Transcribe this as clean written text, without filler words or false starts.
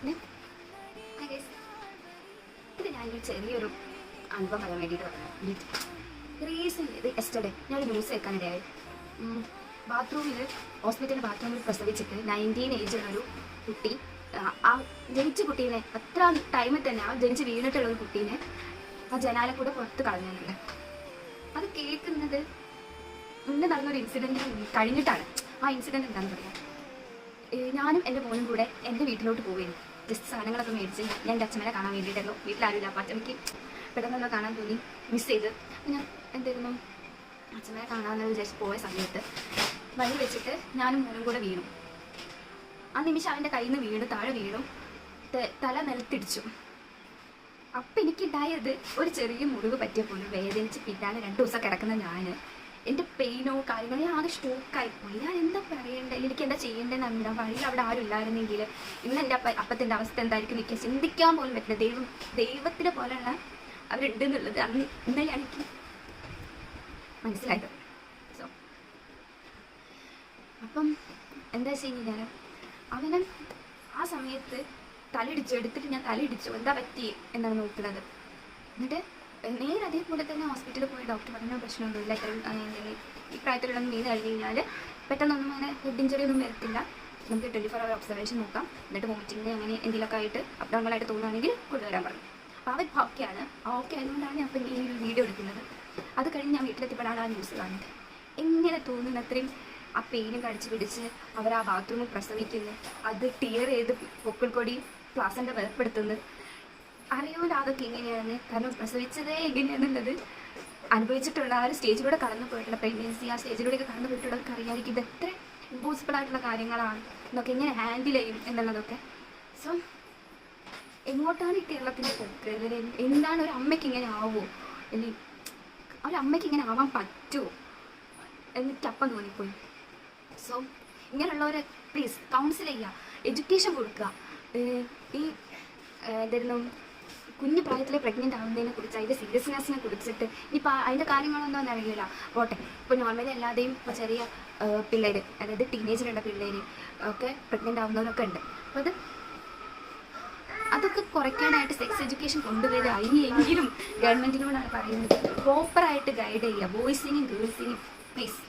പിന്നെ ഇത് ഞാനൊരു ചെറിയൊരു അനുഭവം പറയാൻ വേണ്ടിയിട്ട് പറഞ്ഞു. റീസെൻ്റ് ഇത് എസ്റ്റർഡേ ഞാനൊരു ന്യൂസ് കേൾക്കാനിടയായി. ഹോസ്പിറ്റലിൽ ബാത്റൂമിൽ പ്രസവിച്ചിട്ട് 19 ഏജുള്ളൊരു കുട്ടി, ആ ജനിച്ച കുട്ടീനെ അത്ര ടൈമിൽ തന്നെ ആ ജനിച്ച് വീണിട്ടുള്ള ഒരു കുട്ടീനെ ആ ജനാലെ കൂടെ പുറത്ത് കളഞ്ഞിട്ടുണ്ട്. അത് കേൾക്കുന്നത് മുന്നേ നടന്നൊരു ഇൻസിഡൻറ്റ് കഴിഞ്ഞിട്ടാണ്. ആ ഇൻസിഡൻറ്റ് എന്താണെന്ന് പറയാം. ഞാനും എൻ്റെ മോനും കൂടെ എൻ്റെ വീട്ടിലോട്ട് പോവുകയായിരുന്നു. ജസ്റ്റ് സാധനങ്ങളൊക്കെ മേടിച്ച് ഞാൻ എൻ്റെ അച്ഛനെ കാണാൻ വേണ്ടിയിട്ടായിരുന്നു. വീട്ടിലാരുമില്ല. അപ്പോൾ അച്ഛനക്ക് പെട്ടെന്ന് കാണാൻ തോന്നി, മിസ് ചെയ്ത്. ഞാൻ എന്തായിരുന്നു അച്ഛനെ കാണാമെന്ന് വിചാരിച്ച് പോയ സമയത്ത് വഴി വെച്ചിട്ട് ഞാനും മോനും കൂടെ വീണു. ആ നിമിഷം അവൻ്റെ കയ്യിൽ നിന്ന് വീണു, താഴെ വീണു, തല നിലത്തിടിച്ചു. അപ്പം എനിക്കുണ്ടായത് ഒരു ചെറിയ മുറിവ് പറ്റിയപ്പോൾ വേദനിച്ച് പിന്നാലെ 2 ദിവസം കിടക്കുന്ന ഞാൻ എൻ്റെ പെയിനോ കാര്യങ്ങളോ ആകെ സ്റ്റോക്കായിപ്പോയി. ഞാൻ എന്താ പറയേണ്ടത്, എനിക്ക് എന്താ ചെയ്യേണ്ടതെന്ന് അറിയില്ല. വഴിയിൽ അവിടെ ആരും ഇല്ലായിരുന്നെങ്കിൽ ഇന്ന് എൻ്റെ അപ്പത്തിൻ്റെ അവസ്ഥ എന്തായിരിക്കും എനിക്ക് ചിന്തിക്കാൻ പോലും പറ്റില്ല. ദൈവത്തിനെ പോലെയുള്ള അവരുണ്ട് എന്നുള്ളത് അന്ന് ഇന്നലെ എനിക്ക് മനസ്സിലായത്. സോ അപ്പം എന്താ വെച്ച് കഴിഞ്ഞാൽ അവനെ ആ സമയത്ത് എടുത്തിട്ട് ഞാൻ തലയിടിച്ചു, എന്താ പറ്റി എന്നാണ് നോക്കുന്നത്. എന്നിട്ട് നേരെ അതേപോലെ തന്നെ ഹോസ്പിറ്റലിൽ പോയി ഡോക്ടർ പറഞ്ഞ പ്രശ്നമൊന്നുമില്ല, ഈ പ്രായത്തിലുള്ള വീണ് കഴിഞ്ഞ് കഴിഞ്ഞാൽ പെട്ടെന്നൊന്നും അങ്ങനെ ഹെഡ് ഇഞ്ചറി ഒന്നും വരത്തില്ല, നമുക്ക് 24 hour ഒബ്സർവേഷൻ നോക്കാം, എന്നിട്ട് വോമിറ്റിങ് അങ്ങനെ എന്തെങ്കിലുമൊക്കെ ആയിട്ട് അപ്ഡൗണായിട്ട് തോന്നുകയാണെങ്കിൽ കൊണ്ടുവരാൻ പറഞ്ഞു. അപ്പോൾ അവർ ഓക്കെയാണ്. ഓക്കെ ആയതുകൊണ്ടാണ് ഞാൻ അപ്പോൾ ഈ ഒരു വീഡിയോ എടുക്കുന്നത്. അത് കഴിഞ്ഞ് ഞാൻ വീട്ടിലെത്തിയപ്പോഴാണ് ആ ന്യൂസ് കാണുന്നത്. എങ്ങനെ തോന്നുന്നു അത്രയും ആ പെയിനും കടിച്ച് പിടിച്ച് അവർ ആ ബാത്റൂമിൽ പ്രസവിക്കുന്നു, അത് ടിയർ ചെയ്ത് പൊക്കിൾക്കൊടി പ്ലാസൻ്റെ വേർപ്പെടുത്തുന്നത്. അറിയൂല അതൊക്കെ എങ്ങനെയാണ്, കാരണം പ്രസവിച്ചതേ എങ്ങനെയാണെന്നുള്ളത് അനുഭവിച്ചിട്ടുള്ള ആ ഒരു സ്റ്റേജിലൂടെ കടന്നു പോയിട്ടുള്ള പ്രഗ്നൻസി, ആ സ്റ്റേജിലൂടെയൊക്കെ കടന്നു പോയിട്ടുള്ളവർക്ക് അറിയാമായിരിക്കും ഇത് എത്ര ഇമ്പോസിബിൾ ആയിട്ടുള്ള കാര്യങ്ങളാണ്, ഇതൊക്കെ എങ്ങനെ ഹാൻഡിൽ ചെയ്യും എന്നുള്ളതൊക്കെ. സോ എങ്ങോട്ടാണ് ഈ കേരളത്തിൻ്റെ പോക്ക്? എന്താണ് ഒരു അമ്മയ്ക്ക് ഇങ്ങനെ ആവുമോ, അല്ലെങ്കിൽ ഒരമ്മയ്ക്ക് ഇങ്ങനെ ആവാൻ പറ്റുമോ എനിക്കപ്പം തോന്നിപ്പോയി. സോ ഇങ്ങനെയുള്ളവരെ പ്ലീസ് കൗൺസിൽ ചെയ്യുക, എഡ്യൂക്കേഷൻ കൊടുക്കുക. ഈ എന്തായിരുന്നു കുഞ്ഞു പ്രായത്തിൽ പ്രഗ്നൻ്റ് ആവുന്നതിനെ കുറിച്ച്, അതിൻ്റെ സീരിയസ്നെസ്സിനെ കുറിച്ചിട്ട് ഇനിയിപ്പോൾ അതിൻ്റെ കാര്യങ്ങളൊന്നും അറിയില്ല. പോട്ടെ, ഇപ്പോൾ നോർമലി അല്ലാതെയും ഇപ്പോൾ ചെറിയ പിള്ളേർ, അതായത് ടീനേജിലുള്ള പിള്ളേർ ഒക്കെ പ്രഗ്നൻ്റ് ആവുന്നവരൊക്കെ ഉണ്ട്. അപ്പോൾ അതൊക്കെ കുറയ്ക്കാനായിട്ട് സെക്സ് എഡ്യൂക്കേഷൻ കൊണ്ടുവരിക. ഇനിയെങ്കിലും ഗവൺമെൻറ്റിനോടാണ് പറയുന്നത്, പ്രോപ്പറായിട്ട് ഗൈഡ് ചെയ്യുക ബോയ്സിനെയും ഗേൾസിനെയും പ്ലീസ്.